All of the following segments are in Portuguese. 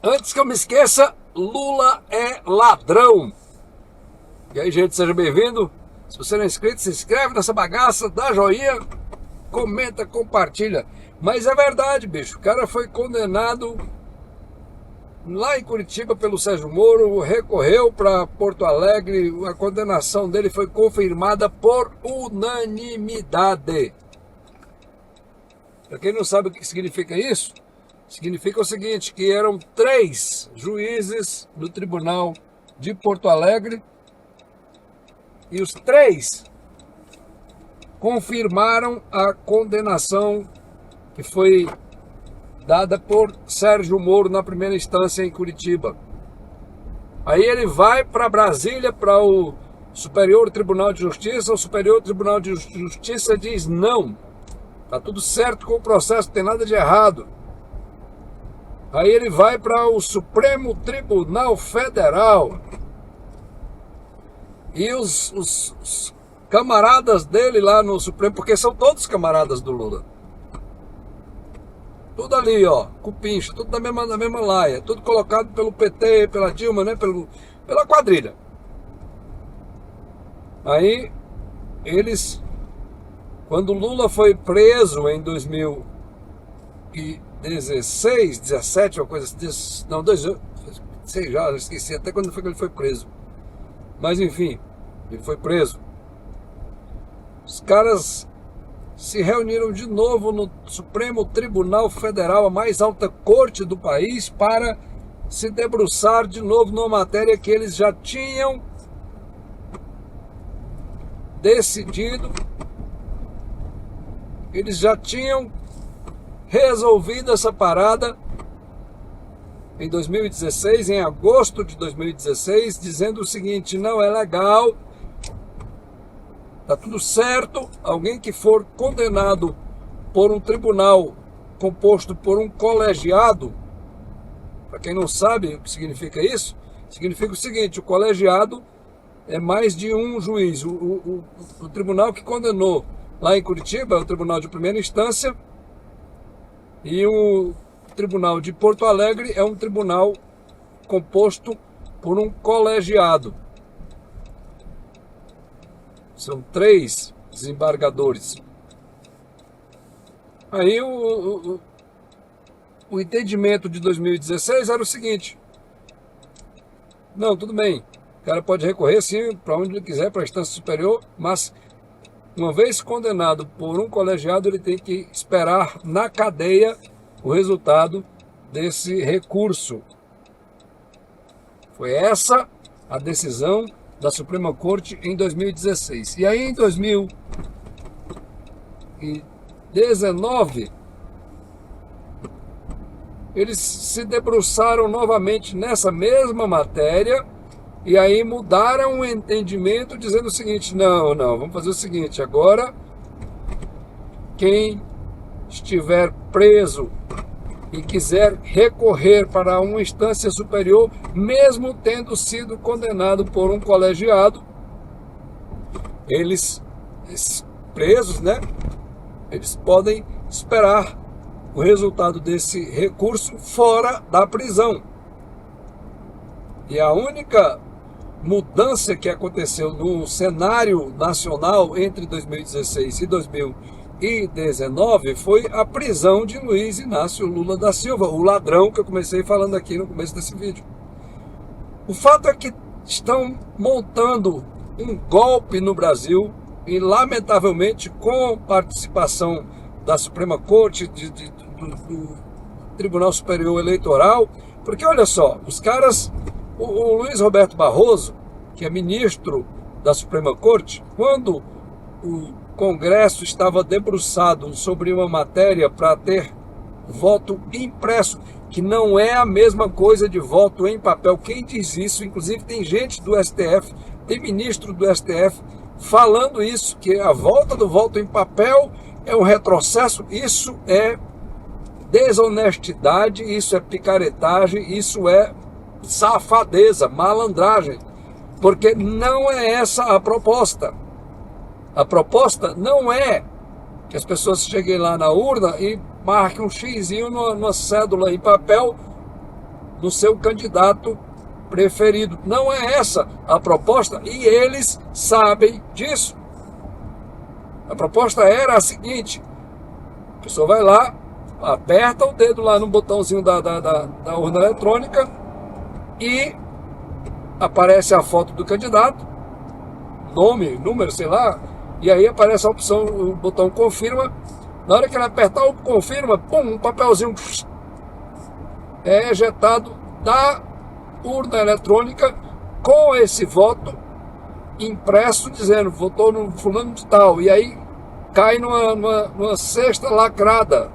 Antes que eu me esqueça, Lula é ladrão. E aí, gente, seja bem-vindo. Se você não é inscrito, se inscreve nessa bagaça, dá joinha, comenta, compartilha. Mas é verdade, bicho. O cara foi condenado lá em Curitiba pelo Sérgio Moro, recorreu para Porto Alegre. A condenação dele foi confirmada por unanimidade. Para quem não sabe o que significa isso, significa o seguinte, que eram 3 juízes do Tribunal de Porto Alegre e os 3 confirmaram a condenação que foi dada por Sérgio Moro na primeira instância em Curitiba. Aí ele vai para Brasília, para o Superior Tribunal de Justiça, o Superior Tribunal de Justiça diz não, tá tudo certo com o processo, não tem nada de errado. Aí ele vai para o Supremo Tribunal Federal e os camaradas dele lá no Supremo, porque são todos camaradas do Lula, tudo ali, ó, cupincha, tudo da mesma laia, tudo colocado pelo PT, pela Dilma, né, pela quadrilha. Aí eles, quando Lula foi preso em 2016, 17, uma coisa assim, não, sei já esqueci até quando foi que ele foi preso. Mas enfim, ele foi preso. Os caras se reuniram de novo no Supremo Tribunal Federal, a mais alta corte do país, para se debruçar de novo numa matéria que eles já tinham decidido, eles já tinham resolvido essa parada em 2016, em agosto de 2016, dizendo o seguinte: não é legal, tá tudo certo, alguém que for condenado por um tribunal composto por um colegiado, para quem não sabe o que significa isso, significa o seguinte: o colegiado é mais de um juiz. O tribunal que condenou lá em Curitiba é o tribunal de primeira instância, e o tribunal de Porto Alegre é um tribunal composto por um colegiado. São 3 desembargadores. Aí o entendimento de 2016 era o seguinte: não, tudo bem, o cara pode recorrer sim para onde ele quiser, para a instância superior, mas uma vez condenado por um colegiado, ele tem que esperar na cadeia o resultado desse recurso. Foi essa a decisão da Suprema Corte em 2016. E aí em 2019, eles se debruçaram novamente nessa mesma matéria e aí mudaram o entendimento, dizendo o seguinte: não, vamos fazer o seguinte, agora quem estiver preso e quiser recorrer para uma instância superior, mesmo tendo sido condenado por um colegiado, eles presos, né, eles podem esperar o resultado desse recurso fora da prisão. E a única mudança que aconteceu no cenário nacional entre 2016 e 2019 foi a prisão de Luiz Inácio Lula da Silva, o ladrão que eu comecei falando aqui no começo desse vídeo. O fato é que estão montando um golpe no Brasil, e lamentavelmente com participação da Suprema Corte, do Tribunal Superior Eleitoral, porque olha só, os caras, o Luiz Roberto Barroso, que é ministro da Suprema Corte, quando o Congresso estava debruçado sobre uma matéria para ter voto impresso, que não é a mesma coisa de voto em papel. Quem diz isso? Inclusive tem gente do STF, tem ministro do STF falando isso, que a volta do voto em papel é um retrocesso. Isso é desonestidade, isso é picaretagem, isso é safadeza, malandragem, porque não é essa a proposta. A proposta não é que as pessoas cheguem lá na urna e marquem um xizinho numa cédula em papel no seu candidato preferido. Não é essa a proposta e eles sabem disso. A proposta era a seguinte: a pessoa vai lá, aperta o dedo lá no botãozinho da urna eletrônica e aparece a foto do candidato, nome, número, sei lá, e aí aparece a opção, o botão confirma. Na hora que ele apertar o confirma, pum, um papelzinho é ejetado da urna eletrônica com esse voto impresso dizendo votou no fulano de tal, e aí cai numa cesta lacrada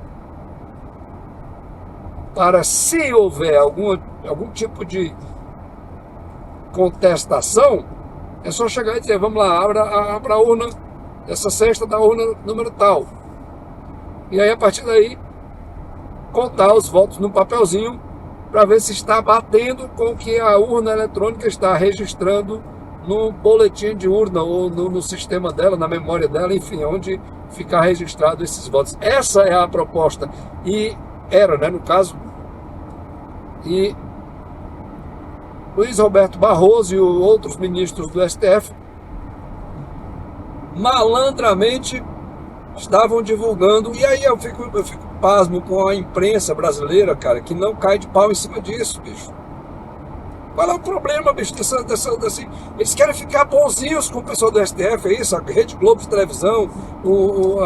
para, se houver algum tipo de contestação, é só chegar e dizer, vamos lá, abra a urna, essa cesta da urna número tal, e aí a partir daí contar os votos no papelzinho para ver se está batendo com o que a urna eletrônica está registrando no boletim de urna ou no sistema dela, na memória dela, enfim, onde ficar registrado esses votos. Essa é a proposta, e era, né, no caso, e Luiz Roberto Barroso e outros ministros do STF malandramente estavam divulgando, e aí eu fico pasmo com a imprensa brasileira, cara, que não cai de pau em cima disso, bicho. Qual é o problema, bicho, eles querem ficar bonzinhos com o pessoal do STF, é isso, a Rede Globo de televisão,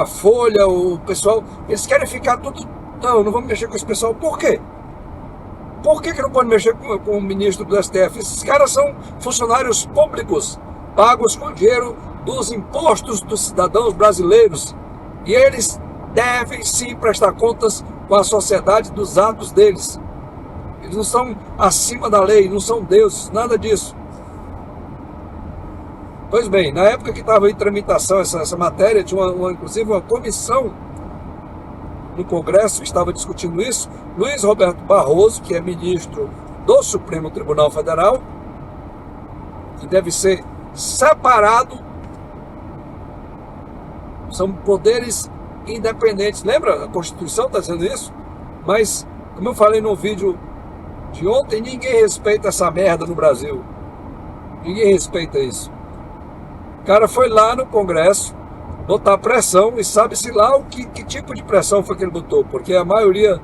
a Folha, o pessoal, eles querem ficar tudo, não vamos mexer com esse pessoal, por quê? Por que não pode mexer com o ministro do STF? Esses caras são funcionários públicos, pagos com dinheiro dos impostos dos cidadãos brasileiros, e eles devem sim prestar contas com a sociedade dos atos deles. Eles não são acima da lei, não são deuses, nada disso. Pois bem, na época que estava em tramitação essa matéria, tinha inclusive uma comissão no Congresso, estava discutindo isso. Luiz Roberto Barroso, que é ministro do Supremo Tribunal Federal, que deve ser separado, são poderes independentes. Lembra? A Constituição está dizendo isso? Mas, como eu falei no vídeo de ontem, ninguém respeita essa merda no Brasil. Ninguém respeita isso. O cara foi lá no Congresso botar pressão, e sabe-se lá que tipo de pressão foi que ele botou, porque a maioria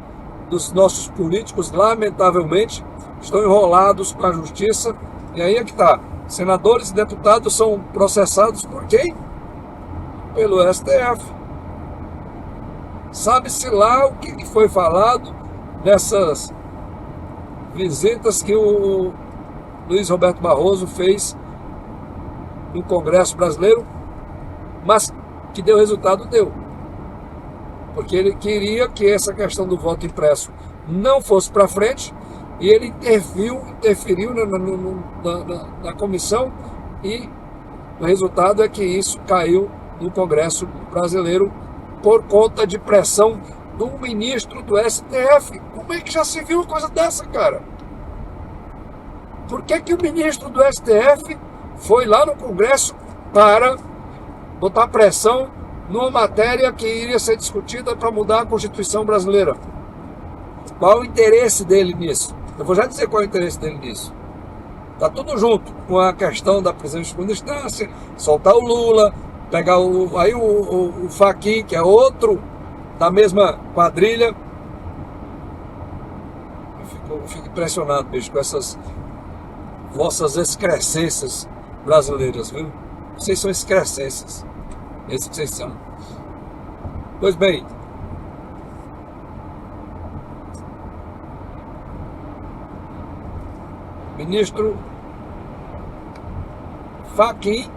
dos nossos políticos, lamentavelmente, estão enrolados com a justiça, e aí é que está. Senadores e deputados são processados por quem? Pelo STF. Sabe-se lá o que foi falado nessas visitas que o Luiz Roberto Barroso fez no Congresso brasileiro, mas que deu resultado, deu. Porque ele queria que essa questão do voto impresso não fosse para frente, e ele interferiu na comissão, e o resultado é que isso caiu no Congresso brasileiro por conta de pressão do ministro do STF. Como é que já se viu uma coisa dessa, cara? Por que o ministro do STF foi lá no Congresso para botar pressão numa matéria que iria ser discutida para mudar a Constituição brasileira? Qual o interesse dele nisso? Eu vou já dizer qual é o interesse dele nisso. Está tudo junto com a questão da prisão em segunda instância, soltar o Lula, pegar o Fachin, que é outro da mesma quadrilha. Eu fico impressionado, bicho, com essas vossas excrescências brasileiras, viu? Vocês são excrescências. Esses que vocês são. Pois bem, ministro Fachin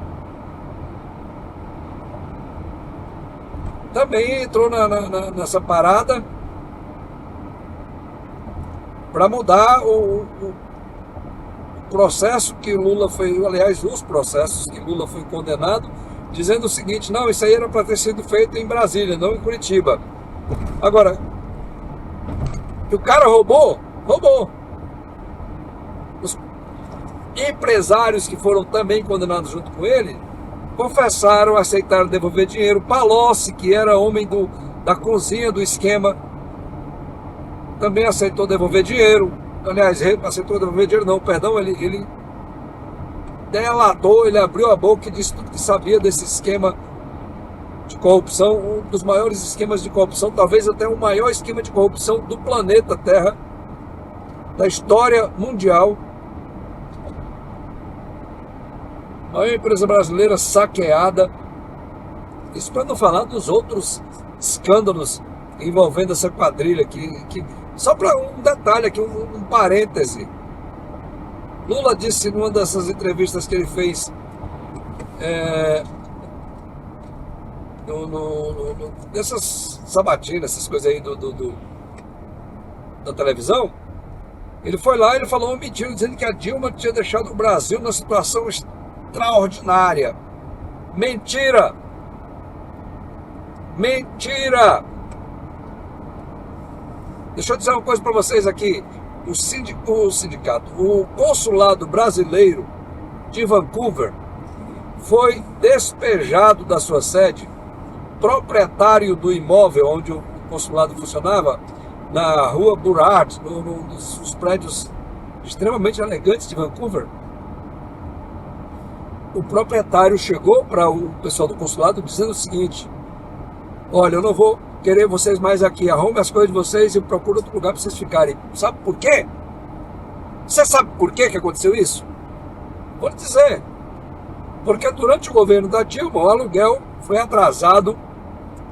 também entrou nessa parada para mudar o processo que Lula foi, aliás, os processos que Lula foi condenado, dizendo o seguinte: não, isso aí era para ter sido feito em Brasília, não em Curitiba. Agora, que o cara roubou. Os empresários que foram também condenados junto com ele confessaram, aceitaram devolver dinheiro. Palocci, que era homem da cozinha do esquema, também aceitou devolver dinheiro. aliás, aceitou devolver dinheiro não, perdão, ele delatou, ele abriu a boca e disse tudo que sabia desse esquema de corrupção, um dos maiores esquemas de corrupção, talvez até o maior esquema de corrupção do planeta Terra, da história mundial. A maior empresa brasileira saqueada. Isso para não falar dos outros escândalos envolvendo essa quadrilha que só para um detalhe aqui, um parêntese. Lula disse numa dessas entrevistas que ele fez dessas sabatinas, essas coisas aí da televisão, ele foi lá e ele falou uma mentira, dizendo que a Dilma tinha deixado o Brasil numa situação extraordinária. Mentira! Mentira! Deixa eu dizer uma coisa para vocês aqui. O consulado brasileiro de Vancouver foi despejado da sua sede. O proprietário do imóvel onde o consulado funcionava, na rua Burrard, nos prédios extremamente elegantes de Vancouver, o proprietário chegou para o pessoal do consulado dizendo o seguinte: olha, eu não vou querer vocês mais aqui, arrume as coisas de vocês e procure outro lugar para vocês ficarem. Sabe por quê? Você sabe por quê que aconteceu isso? Vou lhe dizer. Porque durante o governo da Dilma, o aluguel foi atrasado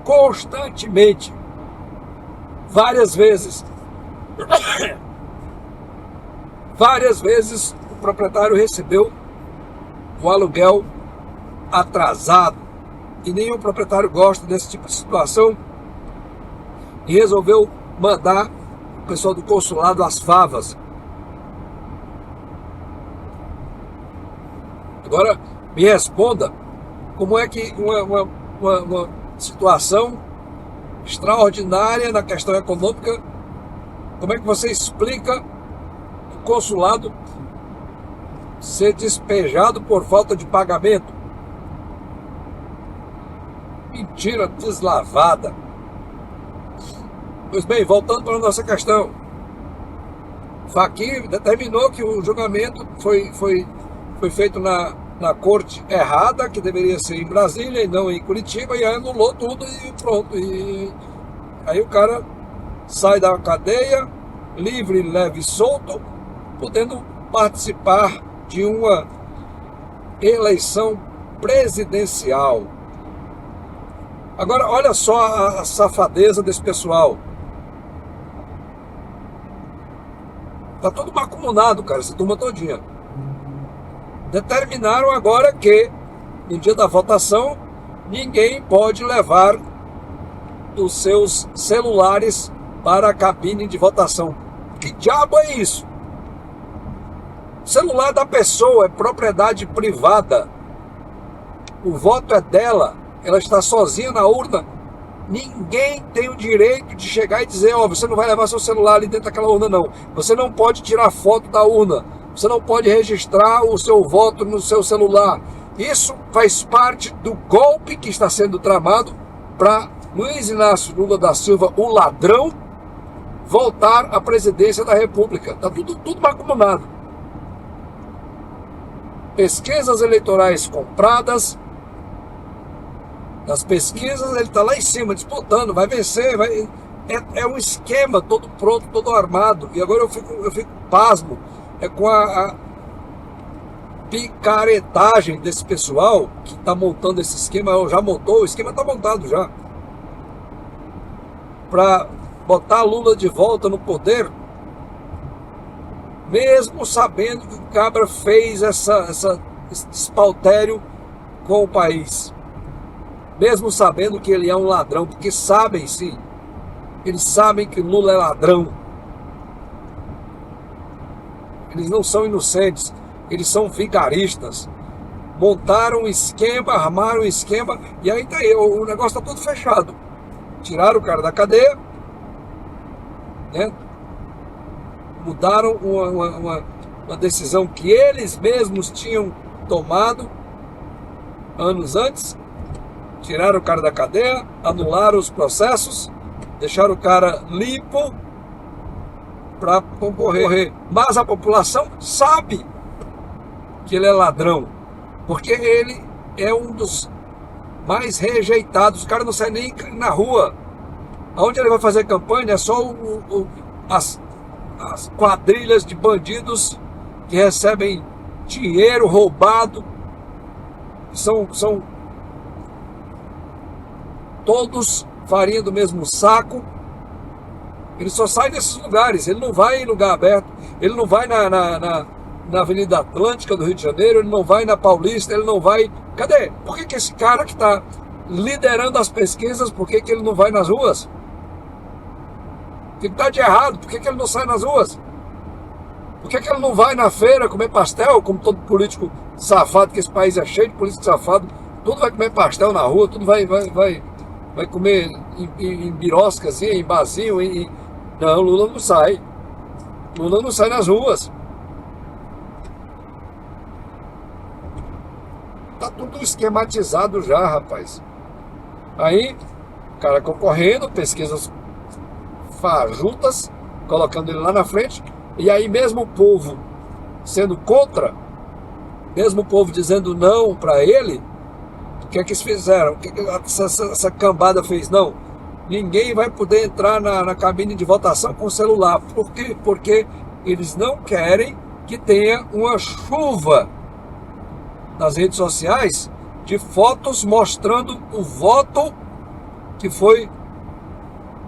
constantemente. Várias vezes. Várias vezes o proprietário recebeu o aluguel atrasado. E nenhum proprietário gosta desse tipo de situação. E resolveu mandar o pessoal do consulado às favas. Agora, me responda, como é que uma situação extraordinária na questão econômica, como é que você explica o consulado ser despejado por falta de pagamento? Mentira deslavada. Pois bem, voltando para a nossa questão, Fachin determinou que o julgamento foi feito na corte errada, que deveria ser em Brasília e não em Curitiba, e anulou tudo e pronto. E aí o cara sai da cadeia, livre, leve e solto, podendo participar de uma eleição presidencial. Agora, olha só a safadeza desse pessoal. Tá todo macumunado, cara, essa turma todinha. Determinaram agora que, no dia da votação, ninguém pode levar os seus celulares para a cabine de votação. Que diabo é isso? O celular da pessoa é propriedade privada. O voto é dela. Ela está sozinha na urna. Ninguém tem o direito de chegar e dizer: ó, você não vai levar seu celular ali dentro daquela urna, não. Você não pode tirar foto da urna. Você não pode registrar o seu voto no seu celular. Isso faz parte do golpe que está sendo tramado para Luiz Inácio Lula da Silva, o ladrão, voltar à presidência da República. Está tudo macumunado. Pesquisas eleitorais compradas. Nas pesquisas ele está lá em cima, disputando, vai vencer, é um esquema todo pronto, todo armado. E agora eu fico pasmo com a picaretagem desse pessoal que está montando esse esquema, ou já montou, o esquema está montado já, para botar Lula de volta no poder, mesmo sabendo que o cabra fez esse despautério com o país. Mesmo sabendo que ele é um ladrão, porque sabem sim, eles sabem que Lula é ladrão. Eles não são inocentes, eles são vigaristas. Montaram um esquema, armaram um esquema, e aí tá aí, o negócio está todo fechado. Tiraram o cara da cadeia, né? Mudaram uma decisão que eles mesmos tinham tomado anos antes. Tiraram o cara da cadeia, anularam os processos, deixaram o cara limpo, para concorrer. Mas a população sabe que ele é ladrão, porque ele é um dos mais rejeitados. O cara não sai nem na rua. Onde ele vai fazer campanha é só as quadrilhas de bandidos que recebem dinheiro roubado. São todos farinha do mesmo saco. Ele só sai desses lugares. Ele não vai em lugar aberto. Ele não vai na Avenida Atlântica do Rio de Janeiro. Ele não vai na Paulista. Ele não vai... Cadê? Por que esse cara que está liderando as pesquisas, por que ele não vai nas ruas? O que está de errado? Por que ele não sai nas ruas? Por que ele não vai na feira comer pastel, como todo político safado, que esse país é cheio de político safado, tudo vai comer pastel na rua, tudo vai comer em biroscas, em barzinho, Não, Lula não sai. Lula não sai nas ruas. Tá tudo esquematizado já, rapaz. Aí, o cara concorrendo, pesquisas fajutas, colocando ele lá na frente, e aí mesmo o povo sendo contra, mesmo o povo dizendo não para ele, o que é que eles fizeram? O que essa cambada fez? Não, ninguém vai poder entrar na cabine de votação com celular. Por quê? Porque eles não querem que tenha uma chuva nas redes sociais de fotos mostrando o voto que foi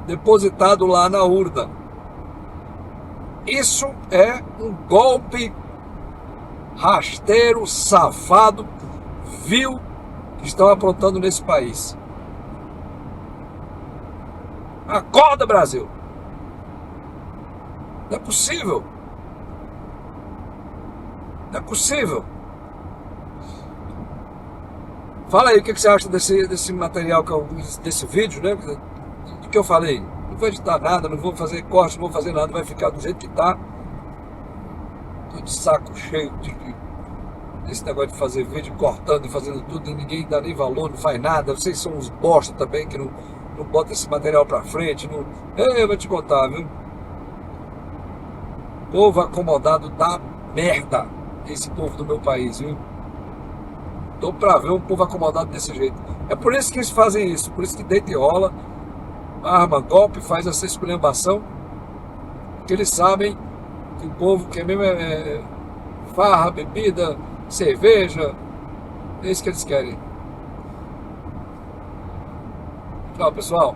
depositado lá na urna. Isso é um golpe rasteiro, safado, vil, que estão aprontando nesse país. Acorda, Brasil! Não é possível. Não é possível. Fala aí o que você acha desse material, desse vídeo, né? Do que eu falei. Não vou editar nada, não vou fazer corte, não vou fazer nada, vai ficar do jeito que tá. Tô de saco cheio desse negócio de fazer vídeo, cortando e fazendo tudo, e ninguém dá nem valor, não faz nada. Vocês são uns bosta também que não botam esse material pra frente. Não... Eu vou te contar, viu? Povo acomodado da merda, esse povo do meu país, viu? Tô pra ver um povo acomodado desse jeito. É por isso que eles fazem isso, por isso que deita e rola, arma golpe, faz essa esculhambação, porque eles sabem que o povo quer mesmo farra, bebida, cerveja, é isso que eles querem. Tchau, pessoal.